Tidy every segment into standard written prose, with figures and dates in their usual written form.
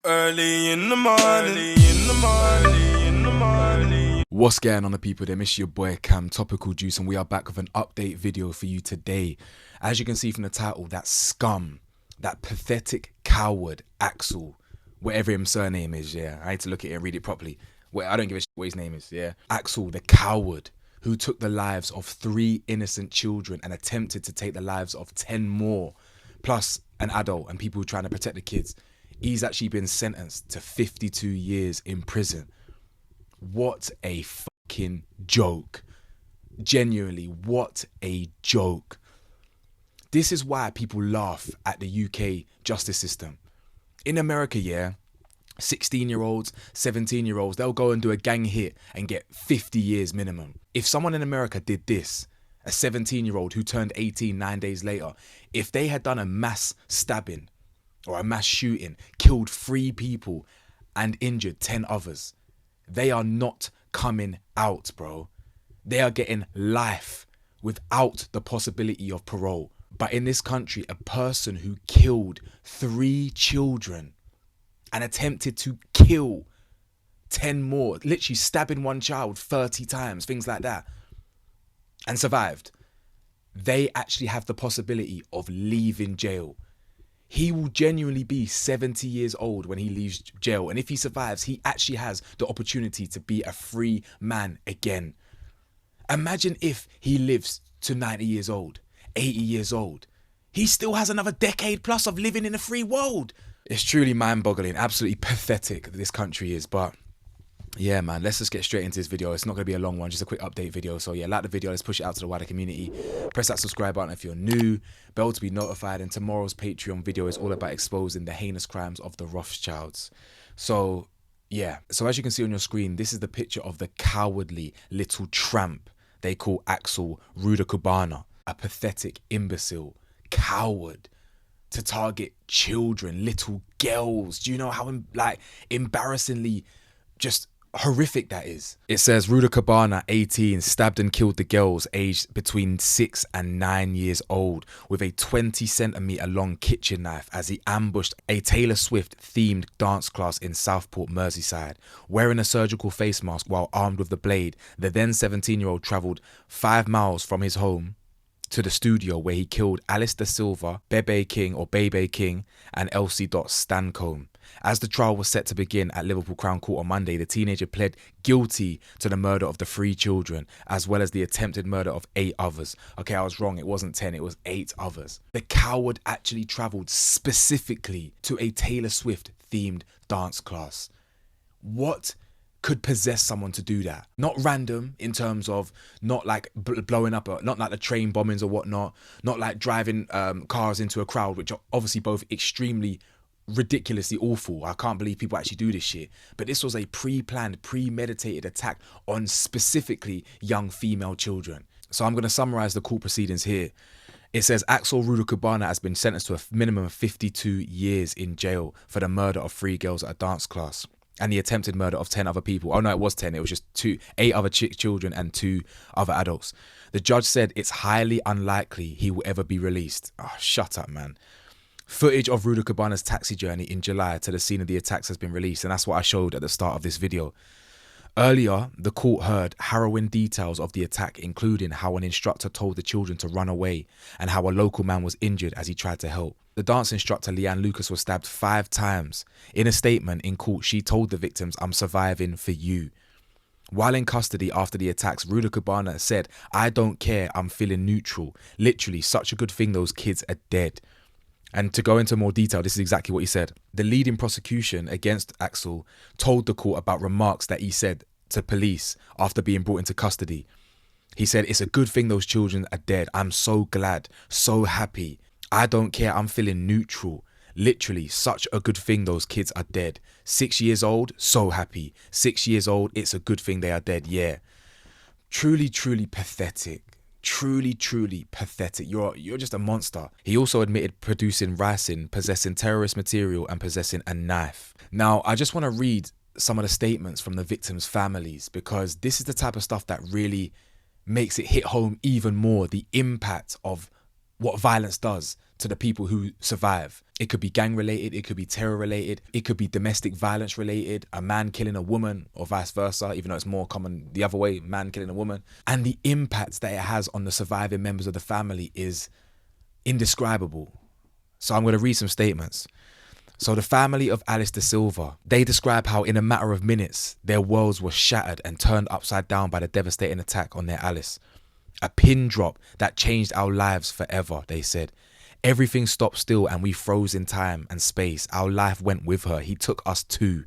Early in the morning. What's going on, the people? Them, it's your boy Cam, Topical Juice, and we are back with an update video for you today. As you can see from the title, that scum, that pathetic coward Axel, whatever his surname is, yeah, I had to look at it and read it properly. Well, I don't give a shit what his name is, yeah. Axel, the coward who took the lives of 3 innocent children and attempted to take the lives of 10 more, plus an adult and people trying to protect the kids. He's actually been sentenced to 52 years in prison. What a fucking joke. Genuinely, what a joke. This is why people laugh at the UK justice system. In America, yeah, 16-year-olds, 17-year-olds, they'll go and do a gang hit and get 50 years minimum. If someone in America did this, a 17-year-old who turned 18 9 days later, if they had done a mass stabbing or a mass shooting, killed 3 people and injured 10 others, they are not coming out, bro. They are getting life without the possibility of parole. But in this country, a person who killed 3 children and attempted to kill 10 more, literally stabbing one child 30 times, things like that, and survived, they actually have the possibility of leaving jail. He will genuinely be 70 years old when he leaves jail. And if he survives, he actually has the opportunity to be a free man again. Imagine if he lives to 90 years old, 80 years old. He still has another decade plus of living in a free world. It's truly mind-boggling, absolutely pathetic that this country is. But yeah, man, let's just get straight into this video. It's not going to be a long one, just a quick update video. So yeah, like the video, let's push it out to the wider community. Press that subscribe button if you're new, bell to be notified, and tomorrow's Patreon video is all about exposing the heinous crimes of the Rothschilds. So yeah, so as you can see on your screen, this is the picture of the cowardly little tramp they call Axel Rudakubana, a pathetic imbecile, coward, to target children, little girls. Do you know how embarrassingly just horrific that is? It says Rudakubana, 18, stabbed and killed the girls aged between 6 and 9 years old with a 20-centimeter long kitchen knife as he ambushed a Taylor Swift themed dance class in Southport, Merseyside. Wearing a surgical face mask while armed with the blade, the then 17-year-old travelled 5 miles from his home to the studio where he killed Alice Da Silva, Bebe King, and Elsie Stancombe. As the trial was set to begin at Liverpool Crown Court on Monday, the teenager pled guilty to the murder of the 3 children, as well as the attempted murder of 8 others. Okay, I was wrong. It wasn't 10, it was 8 others. The coward actually travelled specifically to a Taylor Swift themed dance class. What could possess someone to do that? Not random in terms of not like blowing up, not like the train bombings or whatnot, not like driving cars into a crowd, which are obviously both extremely ridiculously awful. I can't believe people actually do this shit. But this was a pre-planned, premeditated attack on specifically young female children. So I'm going to summarize the court proceedings here. It says Axel Rudakubana has been sentenced to a minimum of 52 years in jail for the murder of 3 girls at a dance class and the attempted murder of 10 other people. Oh no, it was 10. It was just 8 other children and 2 other adults. The judge said it's highly unlikely he will ever be released. Oh, shut up, man. Footage of Rudakubana's taxi journey in July to the scene of the attacks has been released, and that's what I showed at the start of this video. Earlier, the court heard harrowing details of the attack, including how an instructor told the children to run away and how a local man was injured as he tried to help. The dance instructor, Leanne Lucas, was stabbed 5 times. In a statement in court, she told the victims, "I'm surviving for you." While in custody after the attacks, Rudakubana said, "I don't care, I'm feeling neutral. Literally, such a good thing those kids are dead." And to go into more detail, this is exactly what he said. The leading prosecution against Axel told the court about remarks that he said to police after being brought into custody. He said, "It's a good thing those children are dead. I'm so glad, so happy. I don't care, I'm feeling neutral. Literally, such a good thing those kids are dead. 6 years old, so happy. 6 years old, it's a good thing they are dead, yeah." Truly, truly pathetic. Truly, truly pathetic. You're just a monster. He also admitted producing ricin, possessing terrorist material, and possessing a knife. Now, I just want to read some of the statements from the victims' families, because this is the type of stuff that really makes it hit home even more, the impact of what violence does to the people who survive. It could be gang related, it could be terror related, it could be domestic violence related, a man killing a woman or vice versa, even though it's more common the other way, man killing a woman. And the impact that it has on the surviving members of the family is indescribable. So I'm going to read some statements. So the family of Alice De Silva, they describe how in a matter of minutes, their worlds were shattered and turned upside down by the devastating attack on their Alice. A pin drop that changed our lives forever, they said. Everything stopped still and we froze in time and space. Our life went with her. He took us too.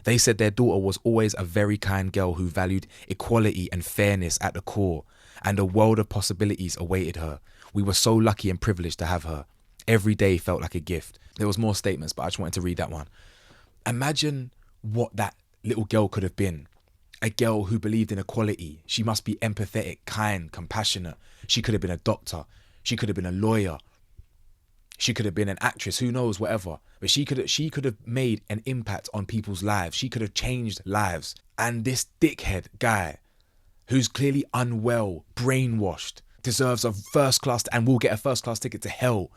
They said their daughter was always a very kind girl who valued equality and fairness at the core, and a world of possibilities awaited her. We were so lucky and privileged to have her. Every day felt like a gift. There was more statements, but I just wanted to read that one. Imagine what that little girl could have been. A girl who believed in equality. She must be empathetic, kind, compassionate. She could have been a doctor. She could have been a lawyer. She could have been an actress, who knows, whatever. But she could have made an impact on people's lives. She could have changed lives. And this dickhead guy, who's clearly unwell, brainwashed, deserves a first class and will get a first class ticket to hell.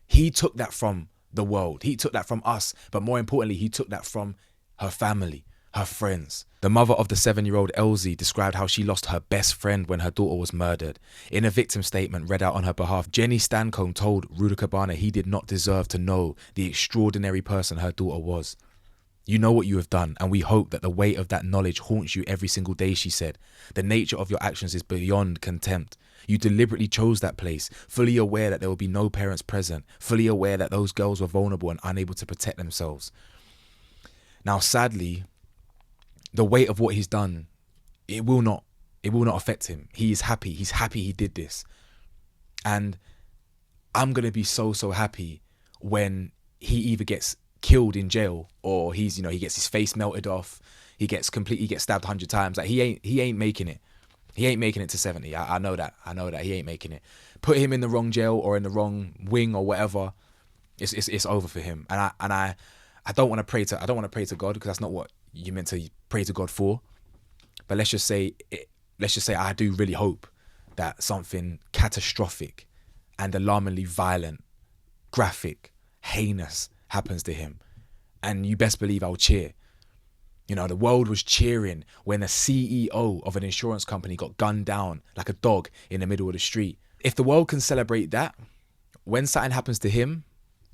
He took that from the world. He took that from us. But more importantly, he took that from her family, her friends. The mother of the 7-year-old Elsie described how she lost her best friend when her daughter was murdered. In a victim statement read out on her behalf, Jenny Stancombe told Ruda Cabana he did not deserve to know the extraordinary person her daughter was. You know what you have done, and we hope that the weight of that knowledge haunts you every single day, she said. The nature of your actions is beyond contempt. You deliberately chose that place, fully aware that there will be no parents present, fully aware that those girls were vulnerable and unable to protect themselves. Now, sadly, the weight of what he's done, it will not affect him. He is happy. He's happy he did this. And I'm going to be so happy when he either gets killed in jail or he gets his face melted off. He gets stabbed 100 times. Like he ain't making it. He ain't making it to 70. I know that. He ain't making it. Put him in the wrong jail or in the wrong wing or whatever. It's over for him. And I don't want to pray to God, because that's not what you're meant to pray to God for. But let's just say I do really hope that something catastrophic and alarmingly violent, graphic, heinous happens to him. And you best believe I'll cheer. You know, the world was cheering when a CEO of an insurance company got gunned down like a dog in the middle of the street. If the world can celebrate that, when something happens to him,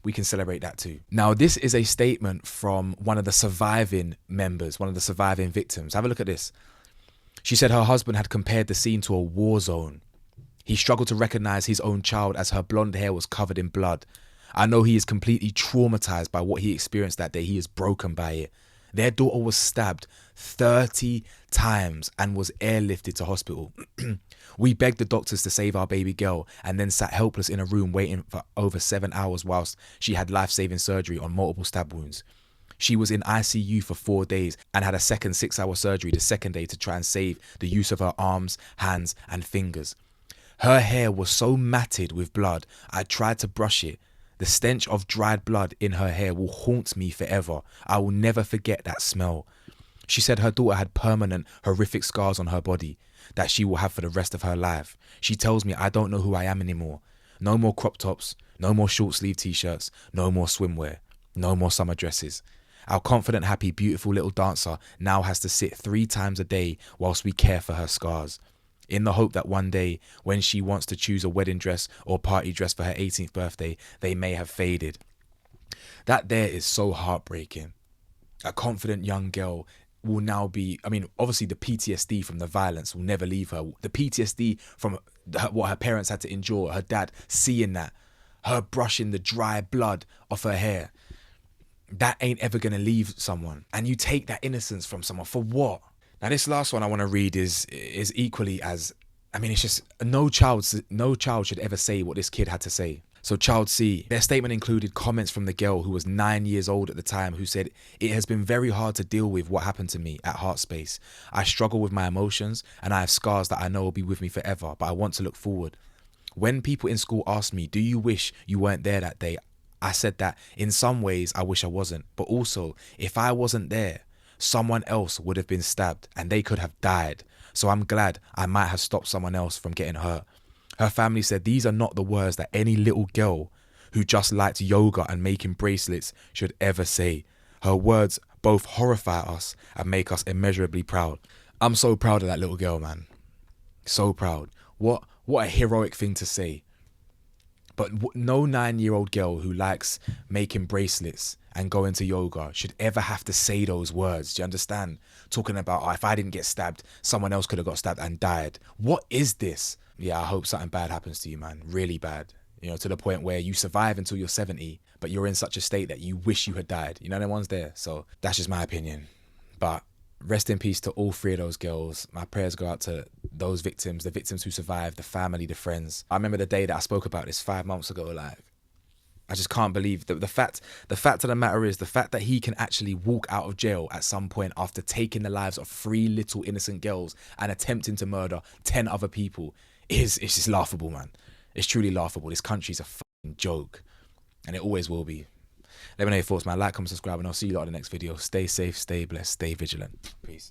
we can celebrate that too. Now, this is a statement from one of the surviving members, one of the surviving victims. Have a look at this. She said her husband had compared the scene to a war zone. He struggled to recognize his own child as her blonde hair was covered in blood. I know he is completely traumatized by what he experienced that day. He is broken by it. Their daughter was stabbed 30 times and was airlifted to hospital. We begged the doctors to save our baby girl and then sat helpless in a room waiting for over 7 hours whilst she had life-saving surgery on multiple stab wounds. She was in ICU for 4 days and had a second 6-hour surgery the second day to try and save the use of her arms, hands and fingers. Her hair was so matted with blood, I tried to brush it. The stench of dried blood in her hair will haunt me forever. I will never forget that smell. She said her daughter had permanent, horrific scars on her body that she will have for the rest of her life. She tells me I don't know who I am anymore. No more crop tops, no more short sleeve t-shirts, no more swimwear, no more summer dresses. Our confident, happy, beautiful little dancer now has to sit 3 times a day whilst we care for her scars, in the hope that one day, when she wants to choose a wedding dress or party dress for her 18th birthday, they may have faded. That there is so heartbreaking. A confident young girl will now be, obviously the PTSD from the violence will never leave her. The PTSD from what her parents had to endure, her dad seeing that, her brushing the dry blood off her hair, that ain't ever going to leave someone. And you take that innocence from someone for what? Now, this last one I want to read is equally as, it's just no child should ever say what this kid had to say. So Child C, their statement included comments from the girl who was 9 years old at the time, who said, "It has been very hard to deal with what happened to me at Heartspace. I struggle with my emotions and I have scars that I know will be with me forever, but I want to look forward. When people in school asked me, 'Do you wish you weren't there that day?' I said that in some ways I wish I wasn't, but also if I wasn't there, someone else would have been stabbed and they could have died. So I'm glad I might have stopped someone else from getting hurt." Her family said these are not the words that any little girl who just liked yoga and making bracelets should ever say. Her words both horrify us and make us immeasurably proud. I'm so proud of that little girl, man. So proud. What a heroic thing to say. But no 9-year-old girl who likes making bracelets and going to yoga should ever have to say those words. Do you understand? Talking about, oh, if I didn't get stabbed, someone else could have got stabbed and died. What is this? Yeah, I hope something bad happens to you, man. Really bad. You know, to the point where you survive until you're 70, but you're in such a state that you wish you had died. You know, no one's there. So that's just my opinion. But rest in peace to all 3 of those girls. My prayers go out to those victims, the victims who survived, the family, the friends. I remember the day that I spoke about this 5 months ago. Like, I just can't believe the fact of the matter is the fact that he can actually walk out of jail at some point after taking the lives of 3 little innocent girls and attempting to murder 10 other people it's just laughable, man. It's truly laughable. This country's a fucking joke, and it always will be. Let me know your thoughts, man. Like, comment, subscribe, and I'll see you lot in the next video. Stay safe, stay blessed, stay vigilant. Peace.